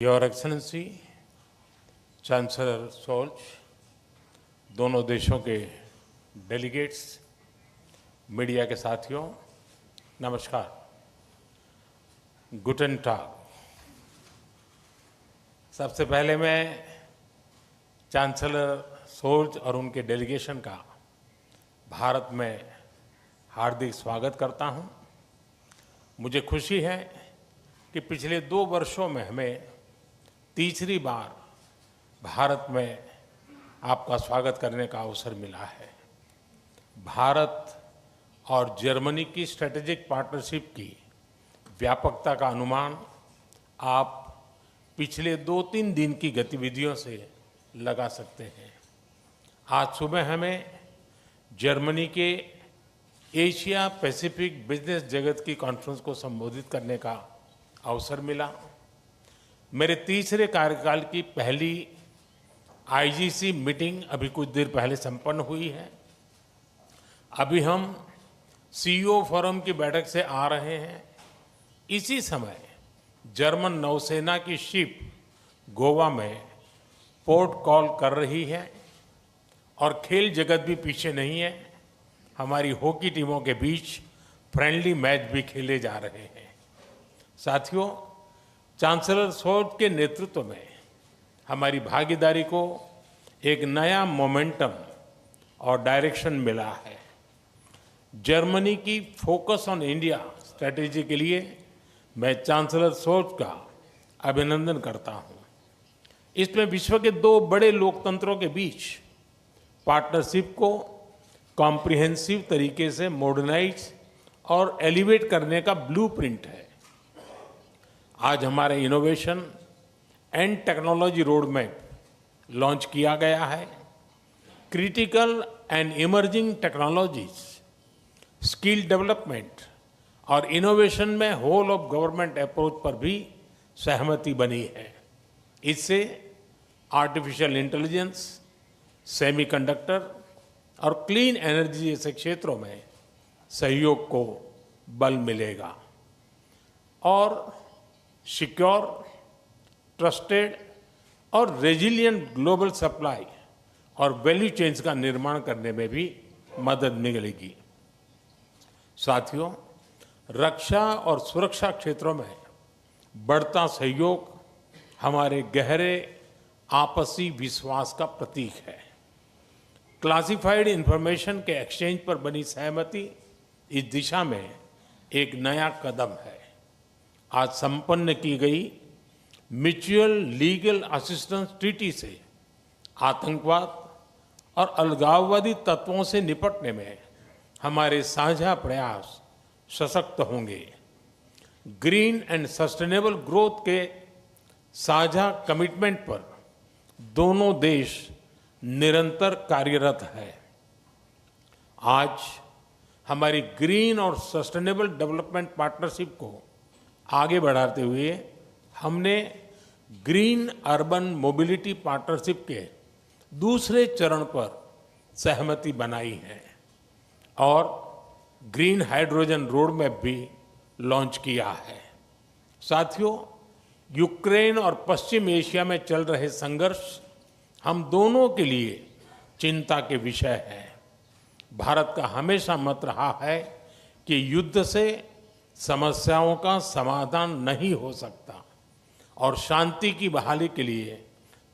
Your excellency, chancellor Scholz, दोनों देशों के डेलीगेट्स, मीडिया के साथियों, नमस्कार। गुटेन टाग। सबसे पहले मैं चांसलर सोल्ज और उनके डेलीगेशन का भारत में हार्दिक स्वागत करता हूं। मुझे खुशी है कि पिछले 2 वर्षों में हमें तीसरी बार भारत में आपका स्वागत करने का अवसर मिला है। भारत और जर्मनी की स्ट्रेटेजिक पार्टनरशिप की व्यापकता का अनुमान आप पिछले 2-3 दिन की गतिविधियों से लगा सकते हैं। आज सुबह हमें जर्मनी के एशिया पैसिफिक बिजनेस जगत की कॉन्फ्रेंस को संबोधित करने का अवसर मिला। मेरे तीसरे कार्यकाल की पहली आईजीसी मीटिंग अभी कुछ देर पहले संपन्न हुई है। अभी हम सीईओ फोरम की बैठक से आ रहे हैं। इसी समय जर्मन नौसेना की शिप गोवा में पोर्ट कॉल कर रही है और खेल जगत भी पीछे नहीं है। हमारी हॉकी टीमों के बीच फ्रेंडली मैच भी खेले जा रहे हैं। साथियों, चांसलर सोल्ज के नेतृत्व में हमारी भागीदारी को एक नया मोमेंटम और डायरेक्शन मिला है। जर्मनी की फोकस ऑन इंडिया स्ट्रैटेजी के लिए मैं चांसलर सोल्ज का अभिनंदन करता हूं। इसमें विश्व के 2 बड़े लोकतंत्रों के बीच पार्टनरशिप को कॉम्प्रिहेंसिव तरीके से मॉडर्नाइज और एलिवेट करने का ब्लूप्रिंट है। आज हमारे innovation and technology road map launch किया गया है। Critical and emerging technologies, skill development और इनोवेशन में होल ऑफ गवर्नमेंट अप्रोच पर भी सहमति बनी है। इससे आर्टिफिशियल इंटेलिजेंस, सेमीकंडक्टर और क्लीन एनर्जी जैसे क्षेत्रों में सहयोग को बल मिलेगा और सिक्योर, ट्रस्टेड और रेजिलिएंट ग्लोबल सप्लाई और वैल्यू चेन्स का निर्माण करने में भी मदद मिलेगी। साथियों, रक्षा और सुरक्षा क्षेत्रों में बढ़ता सहयोग हमारे गहरे आपसी विश्वास का प्रतीक है। क्लासिफाइड इंफॉर्मेशन के एक्सचेंज पर बनी सहमति इस दिशा में एक नया कदम है। आज संपन्न की गई म्यूचुअल लीगल असिस्टेंस ट्रीटी से आतंकवाद और अलगाववादी तत्वों से निपटने में हमारे साझा प्रयास सशक्त होंगे। ग्रीन एंड सस्टेनेबल ग्रोथ के साझा कमिटमेंट पर दोनों देश निरंतर कार्यरत है। आज हमारी ग्रीन और सस्टेनेबल डेवलपमेंट पार्टनरशिप को आगे बढ़ाते हुए हमने ग्रीन अर्बन मोबिलिटी पार्टनरशिप के दूसरे चरण पर सहमति बनाई है और ग्रीन हाइड्रोजन रोड मैप भी लॉन्च किया है। साथियों, यूक्रेन और पश्चिम एशिया में चल रहे संघर्ष हम दोनों के लिए चिंता के विषय है। भारत का हमेशा मत रहा है कि युद्ध से समस्याओं का समाधान नहीं हो सकता और शांति की बहाली के लिए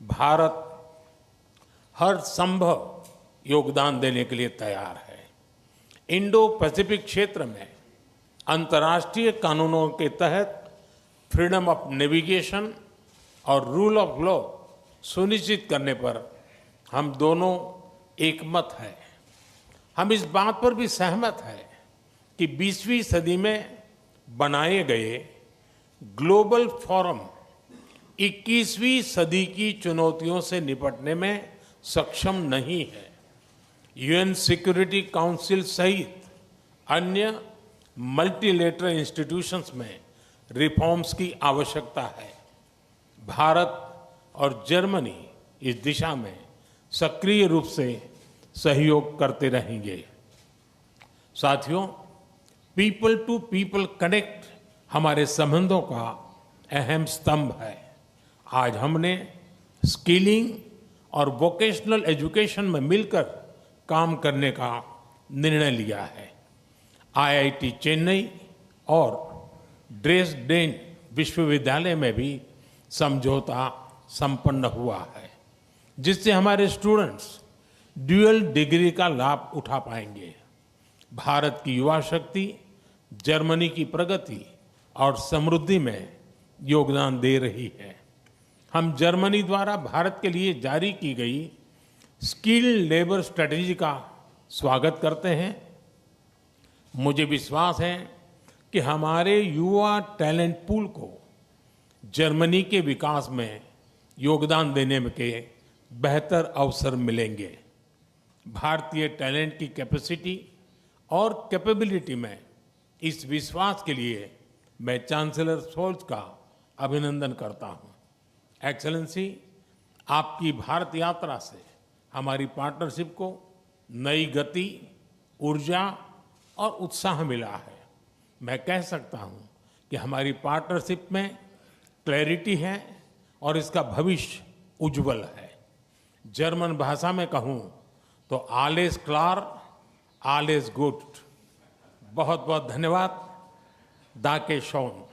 भारत हर संभव योगदान देने के लिए तैयार है। इंडो पैसिफिक क्षेत्र में अंतर्राष्ट्रीय कानूनों के तहत फ्रीडम ऑफ नेविगेशन और रूल ऑफ लॉ सुनिश्चित करने पर हम दोनों एकमत हैं। हम इस बात पर भी सहमत हैं कि 20वीं सदी में बनाए गए ग्लोबल फोरम 21वीं सदी की चुनौतियों से निपटने में सक्षम नहीं है। यूएन सिक्योरिटी काउंसिल सहित अन्य मल्टीलेटरल इंस्टीट्यूशंस में रिफॉर्म्स की आवश्यकता है। भारत और जर्मनी इस दिशा में सक्रिय रूप से सहयोग करते रहेंगे। साथियों, पीपल टू पीपल कनेक्ट हमारे संबंधों का अहम स्तंभ है आज हमने स्किलिंग और वोकेशनल एजुकेशन में मिलकर काम करने का निर्णय लिया है। आईआईटी चेन्नई और ड्रेसडेन विश्वविद्यालय में भी समझौता संपन्न हुआ है, जिससे हमारे स्टूडेंट्स ड्यूअल डिग्री का लाभ उठा पाएंगे। भारत की युवा शक्ति जर्मनी की प्रगति और समृद्धि में योगदान दे रही है। हम जर्मनी द्वारा भारत के लिए जारी की गई स्किल्ड लेबर स्ट्रेटजी का स्वागत करते हैं। मुझे विश्वास है कि हमारे युवा टैलेंट पूल को जर्मनी के विकास में योगदान देने के बेहतर अवसर मिलेंगे। भारतीय टैलेंट की कैपेसिटी और कैपेबिलिटी में इस विश्वास के लिए मैं चांसलर शोल्ज का अभिनंदन करता हूं। एक्सेलेंसी, आपकी भारत यात्रा से हमारी पार्टनरशिप को नई गति, ऊर्जा और उत्साह मिला है। मैं कह सकता हूं कि हमारी पार्टनरशिप में क्लैरिटी है और इसका भविष्य उज्जवल है। जर्मन भाषा में कहूं तो आलेस क्लार, आलेस गुड। बहुत बहुत धन्यवाद। दाके शॉन।